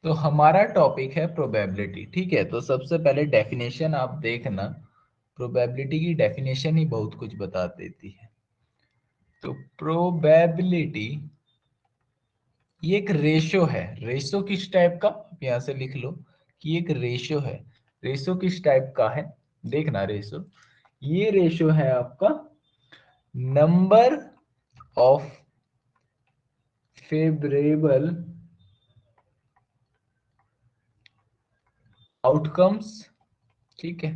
तो हमारा टॉपिक है प्रोबेबिलिटी। ठीक है, तो सबसे पहले डेफिनेशन आप देखना। प्रोबेबिलिटी की डेफिनेशन ही बहुत कुछ बता देती है। तो प्रोबेबिलिटी ये एक रेशो है। रेशो किस टाइप का, आप यहाँ से लिख लो कि एक रेशो है। रेशो किस टाइप का है, देखना रेशो। ये रेशो है आपका नंबर ऑफ फेवरेबल आउटकम्स, ठीक है,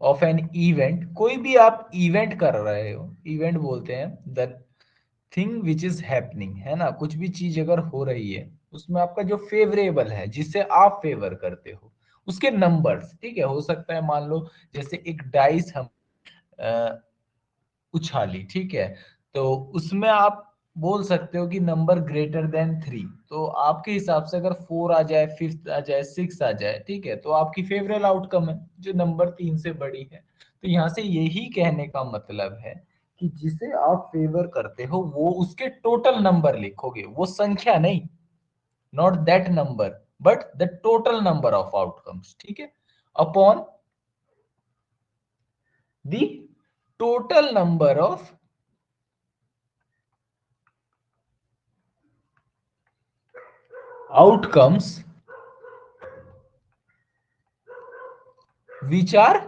ऑफ एन इवेंट। कोई भी आप इवेंट कर रहे हो, इवेंट बोलते हैं the thing which is happening, है ना। कुछ भी चीज अगर हो रही है उसमें आपका जो फेवरेबल है, जिससे आप फेवर करते हो, उसके नंबर्स, ठीक है। हो सकता है मान लो जैसे एक डाइस हम उछाली, ठीक है, तो उसमें आप बोल सकते हो कि नंबर ग्रेटर देन 3। तो आपके हिसाब से अगर 4 आ जाए, 5 आ जाए, 6 आ जाए, ठीक है, तो आपकी फेवरेबल आउटकम है जो नंबर 3 से बड़ी है। तो यहाँ से यही कहने का मतलब है कि जिसे आप फेवर करते हो वो उसके टोटल नंबर लिखोगे, वो संख्या नहीं, not that number but the total number of outcomes, ठीक है, upon the total number of outcomes which are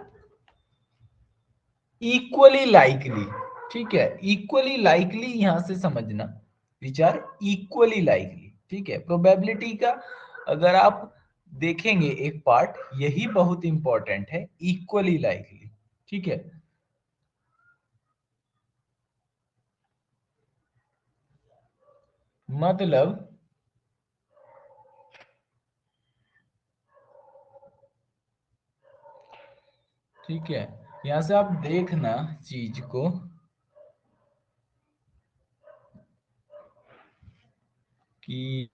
equally likely, ठीक है। equally likely यहां से समझना, which are equally likely, ठीक है। प्रोबेबिलिटी का अगर आप देखेंगे एक पार्ट, यही बहुत इंपॉर्टेंट है, इक्वली लाइकली, ठीक है। मतलब ठीक है, यहां से आप देखना चीज को कि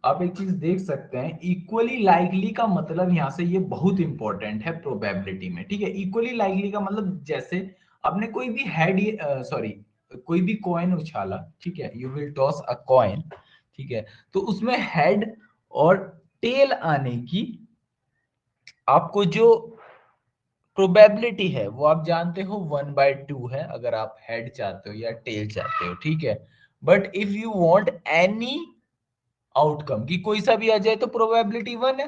आप एक चीज देख सकते हैं, इक्वली लाइकली का मतलब यहां से ये बहुत इंपॉर्टेंट है प्रोबेबिलिटी में, ठीक है। इक्वली लाइकली का मतलब जैसे आपने कोई भी हेड, सॉरी, कोई भी कॉइन उछाला, ठीक है, you will toss a coin, ठीक है, तो उसमें हेड और टेल आने की आपको जो प्रोबेबिलिटी है वो आप जानते हो 1/2 है, अगर आप हेड चाहते हो या टेल चाहते हो, ठीक है। But if you want any outcome की कोई सा भी आ जाए तो प्रोबेबिलिटी 1 है,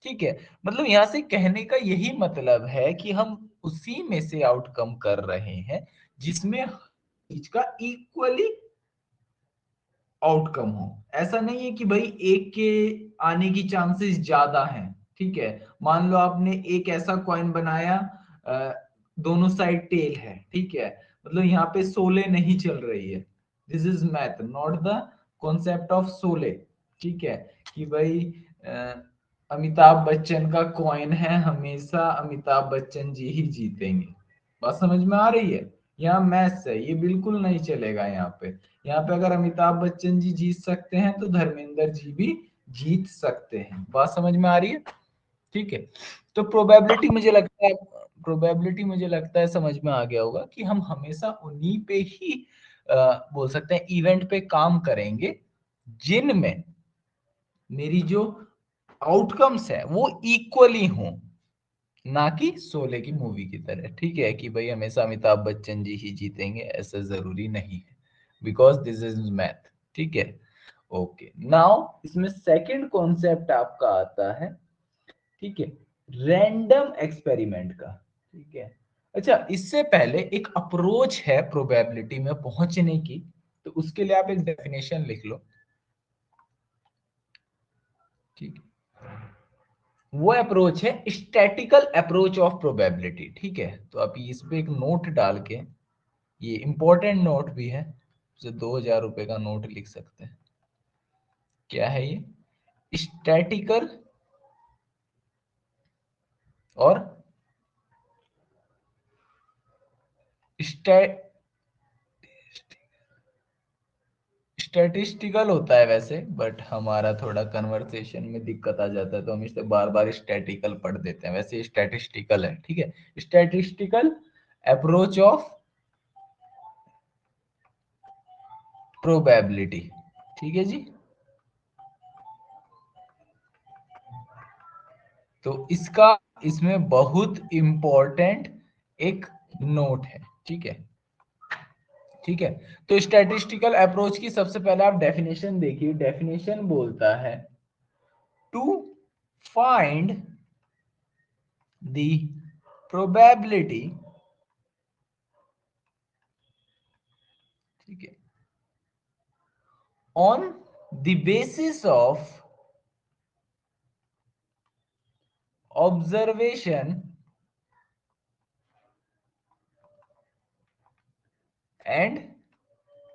ठीक है। मतलब यहां से कहने का यही मतलब है कि हम उसी में से आउटकम कर रहे हैं जिसमें चीज का इक्वली आउटकम हो। ऐसा नहीं है कि भाई एक के आने की चांसेस ज्यादा हैं, ठीक है। मान लो आपने एक ऐसा कॉइन बनाया, अ, दोनों साइड टेल है, ठीक है, मतलब यहाँ पे 16 नहीं चल रही है। This is math, not the concept of 16, ठीक है, कि भाई अ, अमिताभ बच्चन का कॉइन है, हमेशा अमिताभ बच्चन जी ही जीतेंगे। बात समझ में आ रही है। यहाँ मैथ्स है, ये बिल्कुल नहीं चलेगा यहाँ पे। यहाँ पे अगर अमिताभ बच्चन जी जीत सकते हैं तो धर्मेंद्र जी भी जीत सकते हैं। बात समझ में आ रही है, ठीक है। तो प्रोबेबिलिटी मुझे लगता है समझ में आ गया होगा कि हम हमेशा उन्हीं पे ही बोल सकते हैं इवेंट पे काम करेंगे जिनमें मेरी जो आउटकम्स है वो इक्वली हों, ना कि शोले की मूवी की तरह, ठीक है, कि भाई हमेशा अमिताभ बच्चन जी ही जीतेंगे, ऐसा जरूरी नहीं है, बिकॉज दिस इज मैथ, ठीक है। ओके, नाउ इसमें सेकंड कॉन्सेप्ट आपका आता है, ठीक है, रैंडम एक्सपेरिमेंट का, ठीक है। अच्छा, इससे पहले एक अप्रोच है प्रोबेबिलिटी में पहुंचने की, तो उसके लिए आप एक डेफिनेशन लिख लो, ठीक है। वो अप्रोच है स्टैटिकल अप्रोच ऑफ प्रोबेबिलिटी, ठीक है। तो आप इस पे एक नोट डाल के, ये इंपॉर्टेंट नोट भी है, जो 2000 रुपए का नोट लिख सकते हैं। क्या है ये, स्टैटिकल और स्टैटिस्टिकल होता है वैसे, बट हमारा थोड़ा कन्वर्सेशन में दिक्कत आ जाता है तो हम इसे बार बार स्टैटिकल पढ़ देते हैं, वैसे स्टैटिस्टिकल है, ठीक है। स्टैटिस्टिकल अप्रोच ऑफ प्रोबेबिलिटी, ठीक है जी। तो इसका इसमें बहुत इंपॉर्टेंट एक नोट है, ठीक है। ठीक है, तो स्टैटिस्टिकल अप्रोच की सबसे पहले आप डेफिनेशन देखिए। डेफिनेशन बोलता है टू फाइंड द प्रोबेबिलिटी, ठीक है, on the basis of observation and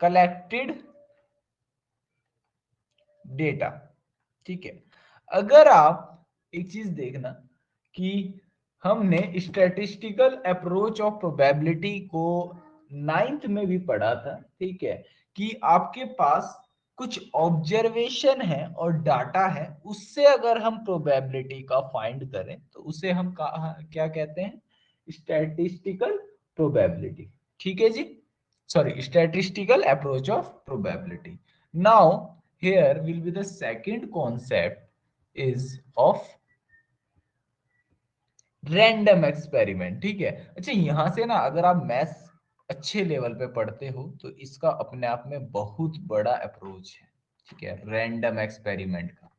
collected data, ठीक है। अगर आप एक चीज देखना कि हमने स्टैटिस्टिकल अप्रोच ऑफ प्रोबेबिलिटी को नाइन्थ में भी पढ़ा था, ठीक है, कि आपके पास कुछ ऑब्जर्वेशन है और डाटा है, उससे अगर हम प्रोबेबिलिटी का फाइंड करें तो उसे हम क्या कहते हैं, स्टैटिस्टिकल प्रोबेबिलिटी, ठीक है जी। Sorry, statistical approach of probability. Now here will be the second concept is of random experiment, ठीक है। अच्छा, यहां से ना अगर आप मैथ्स अच्छे लेवल पे पढ़ते हो तो इसका अपने आप में बहुत बड़ा अप्रोच है, ठीक है, रैंडम एक्सपेरिमेंट का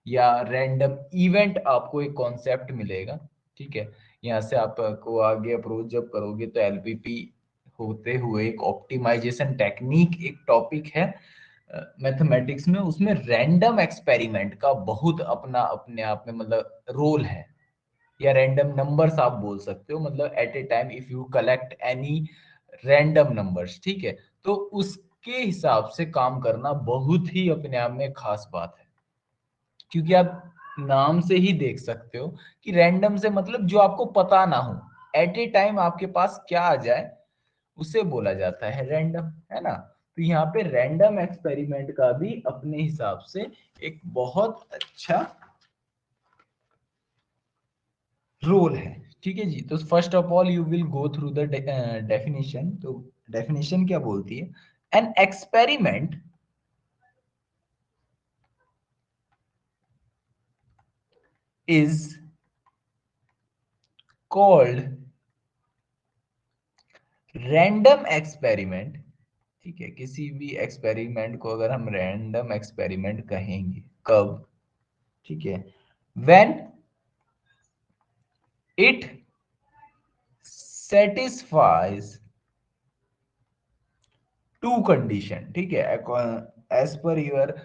या रैंडम इवेंट आपको एक कॉन्सेप्ट मिलेगा, ठीक है। यहाँ से आपको आगे अप्रोच जब करोगे तो एलपीपी होते हुए एक ऑप्टिमाइजेशन टेक्निक एक टॉपिक है मैथमेटिक्स में, उसमें रैंडम एक्सपेरिमेंट का बहुत अपना अपने आप में मतलब रोल है, या रैंडम नंबर्स आप बोल सकते हो, मतलब at a time if you collect any random numbers, ठीक है, तो उसके हिसाब से काम करना बहुत ही अपने आप में खास बात है। क्योंकि आप नाम से ही देख सकते हो कि रैंडम से मतलब जो आपको पता ना हो, एट ए टाइम आपके पास क्या आ जाए उसे बोला जाता है रैंडम, है ना। तो यहाँ पे रैंडम एक्सपेरिमेंट का भी अपने हिसाब से एक बहुत अच्छा रोल है, ठीक है जी। तो first of all you will go through the definition. तो डेफिनेशन क्या बोलती है, an experiment is called random experiment, ठीक है। किसी भी एक्सपेरिमेंट को अगर हम रैंडम एक्सपेरिमेंट कहेंगे कब, ठीक है, when it satisfies to condition, ठीक है, as per your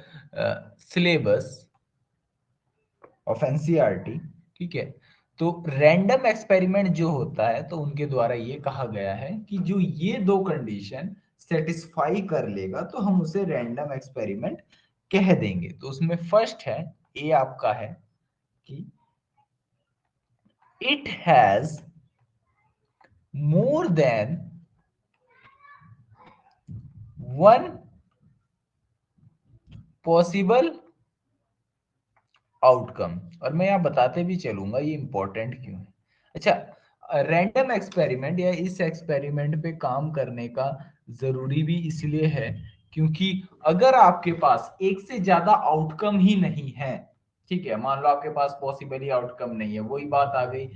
syllabus of NCERT, ठीक है। तो रैंडम एक्सपेरिमेंट जो होता है तो उनके द्वारा ये कहा गया है कि जो ये दो कंडीशन सेटिस्फाई कर लेगा तो हम उसे रैंडम एक्सपेरिमेंट कह देंगे। तो उसमें फर्स्ट है, ए आपका है कि it has more than one possible outcome. और मैं यहाँ बताते भी चलूंगा ये इंपॉर्टेंट क्यों है। अच्छा, रैंडम एक्सपेरिमेंट या इस एक्सपेरिमेंट पे काम करने का जरूरी भी इसलिए है क्योंकि अगर आपके पास एक से ज्यादा आउटकम ही नहीं है, ठीक है, मान लो आपके पास पॉसिबल ही आउटकम नहीं है, वही बात आ गई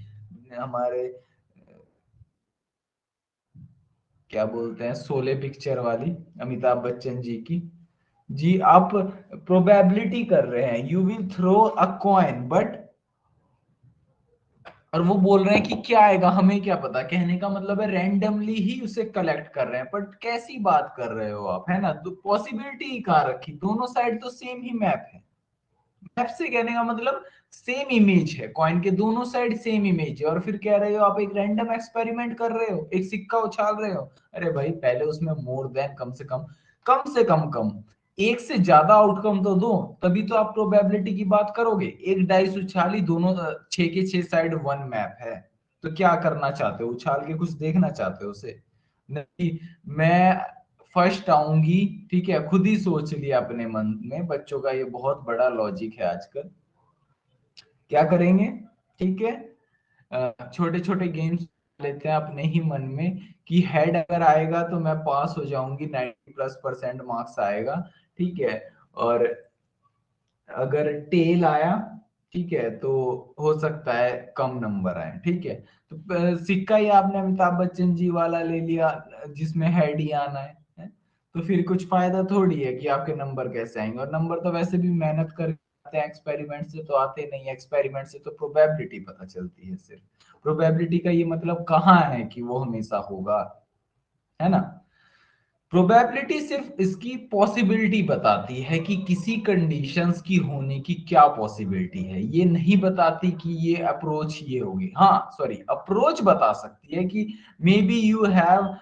हमारे क्या बोलते हैं शोले पिक्चर वाली, अमिताभ बच्चन जी की। जी आप प्रोबेबिलिटी कर रहे हैं, you will throw a coin but, और वो बोल रहे हैं कि क्या आएगा हमें क्या पता, कहने का मतलब है रैंडमली ही उसे कलेक्ट कर रहे हैं। बट कैसी बात कर रहे हो आप, है ना, तो पॉसिबिलिटी ही कहाँ रखी, दोनों साइड तो सेम ही मैप है। मैप से कहने का मतलब सेम इमेज है, कॉइन के दोनों साइड सेम इमेज है, और फिर कह रहे हो आप एक रैंडम एक्सपेरिमेंट कर रहे हो, एक सिक्का उछाल रहे हो। अरे भाई पहले उसमें मोर देन कम से कम एक से ज्यादा आउटकम तो दो, तभी तो आप प्रोबेबिलिटी की बात करोगे। एक डाइस उछाली, दोनों छह के छह साइड वन मैप है, तो क्या करना चाहते हो, उछाल के कुछ देखना चाहते हो उसे, नहीं। मैं फर्स्ट आऊंगी, ठीक है, खुद ही सोच लिया अपने मन में, बच्चों का ये बहुत बड़ा लॉजिक है आजकल। क्या करेंगे, ठीक है, छोटे छोटे गेम्स लेते हैं अपने ही मन में कि हेड अगर आएगा तो मैं पास हो जाऊंगी, 90+% मार्क्स आएगा, ठीक है। और अगर टेल आया, ठीक है, तो हो सकता है कम नंबर आए, ठीक है। तो सिक्का ही आपने अमिताभ बच्चन जी वाला ले लिया जिसमें हेड ही आना है? तो फिर कुछ फायदा थोड़ी है कि आपके नंबर कैसे आएंगे। और नंबर तो वैसे भी मेहनत करके आते हैं, एक्सपेरिमेंट से तो आते नहीं। एक्सपेरिमेंट से तो प्रोबेबिलिटी पता चलती है सिर्फ। प्रोबेबिलिटी का ये मतलब कहाँ है कि वो हमेशा होगा, है ना। प्रोबेबिलिटी सिर्फ इसकी पॉसिबिलिटी बताती है कि किसी कंडीशंस की होने की क्या पॉसिबिलिटी है। ये नहीं बताती कि ये अप्रोच ये होगी। हाँ सॉरी, अप्रोच बता सकती है कि may be you have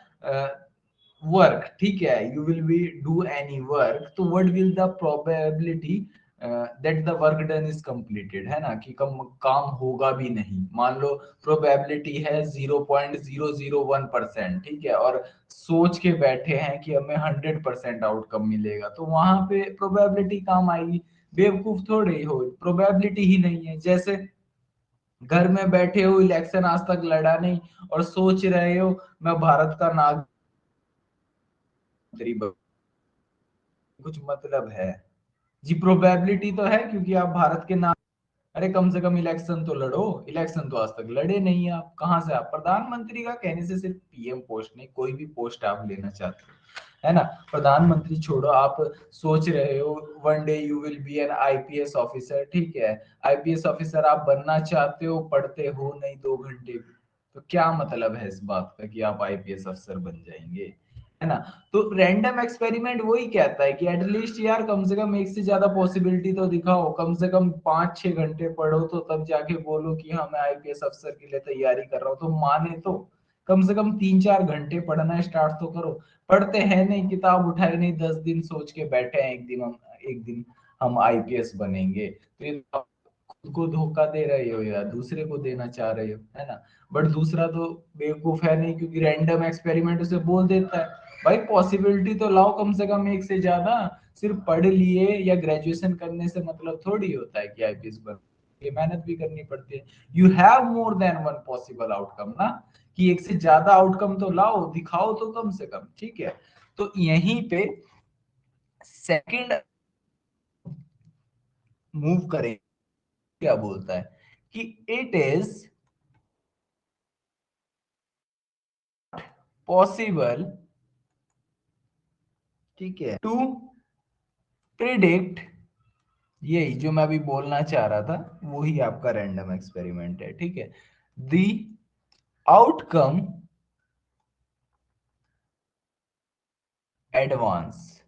work, ठीक है, you will be do any work, तो what will the probability that the work done is completed, है ना, कि कम काम होगा भी नहीं। मान लो प्रोबेबिलिटी है 0.001%, ठीक है, और सोच के बैठे हैं कि हमें 100% आउटकम मिलेगा, तो वहां पे प्रोबेबिलिटी काम आएगी। बेवकूफ थोड़े ही हो, प्रोबेबिलिटी ही नहीं है। जैसे घर में बैठे हो, इलेक्शन आज तक लड़ा नहीं और सोच रहे हो मैं भारत का नागरिक कुछ मतलब है जी। प्रोबेबिलिटी तो है क्योंकि आप भारत के नाम, अरे कम से कम इलेक्शन तो लड़ो। इलेक्शन तो आज तक लड़े नहीं आप, कहां से आप प्रधानमंत्री का कहने से सिर्फ पीएम पोस्ट नहीं, कोई भी पोस्ट आप लेना चाहते हो, है ना। प्रधानमंत्री छोड़ो, आप सोच रहे हो one day you will B N IPS officer, ठीक है। आईपीएस ऑफिसर आप बनना चाहते हो, पढ़ते हो नहीं 2 घंटे भी, तो क्या मतलब है इस बात का कि आप आईपीएस अफसर बन जाएंगे, है ना। तो रैंडम एक्सपेरिमेंट वही कहता है कि एटलीस्ट यार कम से कम एक से ज्यादा पॉसिबिलिटी तो दिखाओ, कम से कम 5-6 घंटे पढ़ो, तो तब जाके बोलो कि हाँ मैं आईपीएस अफसर के लिए तैयारी कर रहा हूँ, तो माने तो कम से कम 3-4 घंटे पढ़ना स्टार्ट तो करो। पढ़ते हैं नहीं, किताब उठाए नहीं, 10 दिन सोच के बैठे हैं एक दिन हम आईपीएस बनेंगे, तो ये तो खुद को धोखा दे रहे हो या दूसरे को देना चाह रहे हो, है ना। बट दूसरा तो बेवकूफ है नहीं, क्योंकि रैंडम एक्सपेरिमेंट उसे बोल देता है भाई पॉसिबिलिटी तो लाओ कम से कम एक से ज्यादा। सिर्फ पढ़ लिए या ग्रेजुएशन करने से मतलब थोड़ी होता है कि आईपीएस बन, ये मेहनत भी करनी पड़ती है। You have more than one possible outcome ना, कि एक से ज्यादा आउटकम तो लाओ, दिखाओ तो कम से कम, ठीक है। तो यहीं पे सेकंड मूव करें, क्या बोलता है कि इट इज पॉसिबल, ठीक है, टू प्रिडिक्ट, यही जो मैं अभी बोलना चाह रहा था, वही आपका रैंडम एक्सपेरिमेंट है, ठीक है। द आउटकम एडवांस,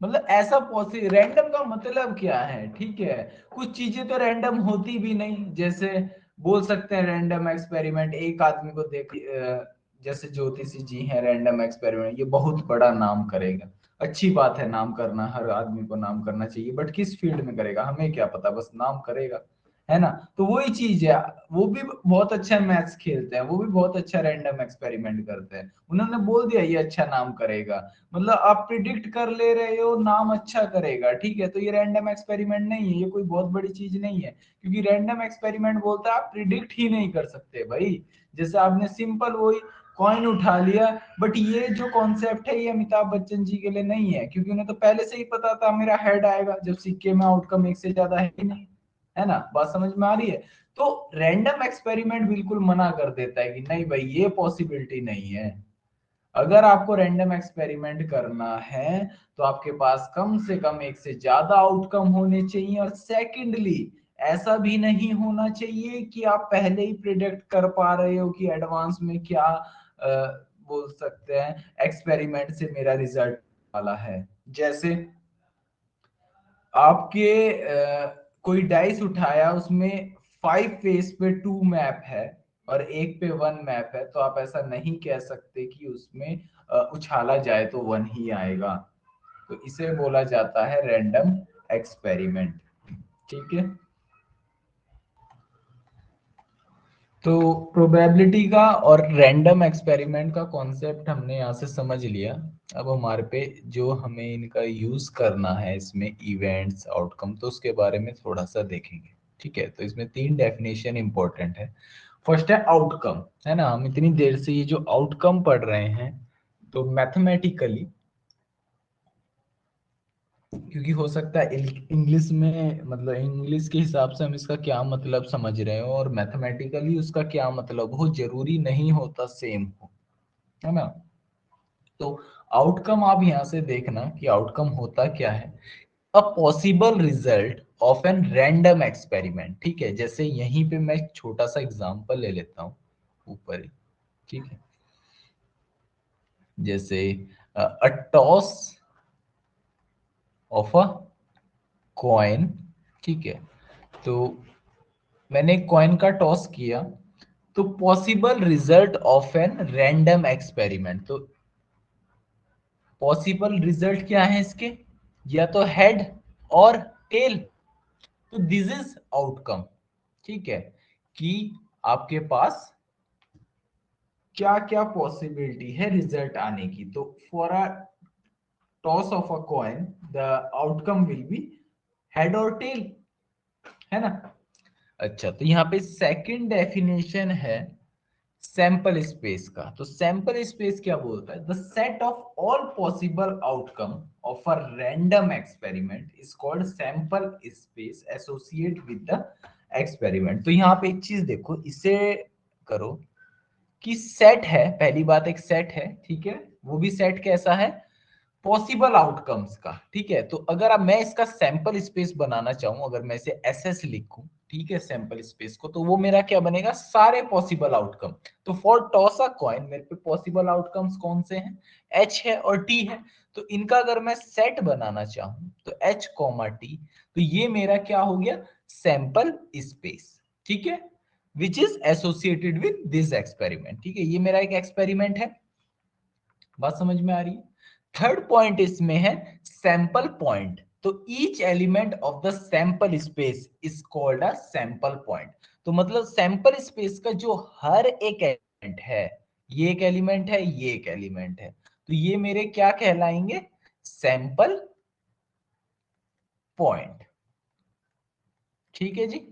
मतलब ऐसा पॉसिबल, रैंडम का मतलब क्या है, ठीक है। कुछ चीजें तो रैंडम होती भी नहीं, जैसे बोल सकते हैं रैंडम एक्सपेरिमेंट एक आदमी को देख, जैसे ज्योतिषी जी हैं, रैंडम एक्सपेरिमेंट ये बहुत बड़ा नाम करेगा। अच्छी बात है नाम करना, हर आदमी को नाम करना चाहिए, बट किस फील्ड में करेगा हमें क्या पता, बस नाम करेगा, है ना। तो वही चीज है, वो भी बहुत अच्छा मैथ्स खेलते हैं, वो भी बहुत अच्छा रैंडम एक्सपेरिमेंट करते हैं, उन्होंने बोल दिया ये अच्छा नाम करेगा, मतलब आप प्रिडिक्ट कर ले रहे हो नाम अच्छा करेगा, ठीक है। तो ये रैंडम एक्सपेरिमेंट नहीं है, ये कोई बहुत बड़ी चीज नहीं है, क्योंकि रैंडम एक्सपेरिमेंट बोलता है आप प्रिडिक्ट ही नहीं कर सकते भाई। जैसे आपने सिंपल वही कॉइन उठा लिया, बट ये जो कॉन्सेप्ट है ये अमिताभ बच्चन जी के लिए नहीं है, क्योंकि उन्हें तो पहले से ही पता था मेरा हेड आएगा, जब सिक्के में आउटकम एक से ज्यादा है ही नहीं, है ना। बात समझ में आ रही है। तो रैंडम एक्सपेरिमेंट बिल्कुल मना कर देता है कि नहीं भाई ये पॉसिबिलिटी नहीं है। अगर आपको रैंडम एक्सपेरिमेंट करना है तो आपके पास कम से कम एक से ज्यादा आउटकम होने चाहिए, और सेकेंडली ऐसा भी नहीं होना चाहिए कि आप पहले ही प्रिडिक्ट कर पा रहे हो कि एडवांस में क्या बोल सकते हैं एक्सपेरिमेंट से मेरा रिजल्ट वाला है। जैसे आपके कोई डाइस उठाया, उसमें 5 फेस पे 2 मैप है और एक पे 1 मैप है, तो आप ऐसा नहीं कह सकते कि उसमें उछाला जाए तो 1 ही आएगा। तो इसे बोला जाता है रैंडम एक्सपेरिमेंट, ठीक है। तो प्रोबेबिलिटी का और रैंडम एक्सपेरिमेंट का कॉन्सेप्ट हमने यहाँ से समझ लिया। अब हमारे पे जो हमें इनका यूज करना है इसमें इवेंट्स आउटकम, तो उसके बारे में थोड़ा सा देखेंगे, ठीक है। तो इसमें 3 डेफिनेशन इंपॉर्टेंट है। फर्स्ट है आउटकम, है ना। हम इतनी देर से ये जो आउटकम पढ़ रहे हैं, तो मैथमेटिकली क्योंकि हो सकता है इंग्लिश में, मतलब इंग्लिश के हिसाब से हम इसका क्या मतलब समझ रहे हो और मैथमेटिकली उसका क्या मतलब हो, जरूरी नहीं होता सेम हो, है ना। तो आउटकम आप यहाँ से देखना कि आउटकम होता क्या है। A possible result of an random experiment, ठीक है। जैसे यहीं पे मैं एक छोटा सा एग्जांपल ले लेता हूँ ऊपर ही, ठीक है। जैसे a toss of a coin, ठीक है। तो मैंने कॉइन का टॉस किया, तो possible result of an random experiment, तो पॉसिबल रिजल्ट क्या है इसके, या तो हेड और टेल। तो दिस इज आउटकम, ठीक है, कि आपके पास क्या क्या पॉसिबिलिटी है रिजल्ट आने की। तो for a toss of a coin the outcome will be head और टेल, है ना। अच्छा, तो यहाँ पे सेकंड डेफिनेशन है सैंपल स्पेस का। तो सैंपल स्पेस क्या बोलता है, the set of all possible outcome of a random experiment is called sample space associate with the experiment. तो यहाँ पे एक चीज देखो, इसे करो कि सेट है, पहली बात एक सेट है, ठीक है। वो भी सेट कैसा है, पॉसिबल आउटकम्स का, ठीक है। तो अगर अब मैं इसका सैंपल स्पेस बनाना चाहूं, अगर मैं इसे एस एस लिखूं, ठीक है, सैंपल स्पेस को, तो वो मेरा क्या बनेगा, सारे पॉसिबल आउटकम। तो फॉर टॉस अ कॉइन मेरे पे पॉसिबल आउटकम्स कौन से हैं, एच है और टी है। तो इनका अगर मैं सेट बनाना चाहूं तो एच कॉमा टी, तो ये मेरा क्या हो गया, सैंपल स्पेस, ठीक है, which is associated with this experiment, ठीक है। ये मेरा एक एक्सपेरिमेंट है, बात समझ में आ रही है। थर्ड पॉइंट इसमें है सैंपल पॉइंट। तो each element of the sample space is called a sample point. तो मतलब सैंपल स्पेस का जो हर एक एलिमेंट है, ये एक एलिमेंट है, ये एक एलिमेंट है, तो ये मेरे क्या कहलाएंगे, सैंपल पॉइंट, ठीक है जी।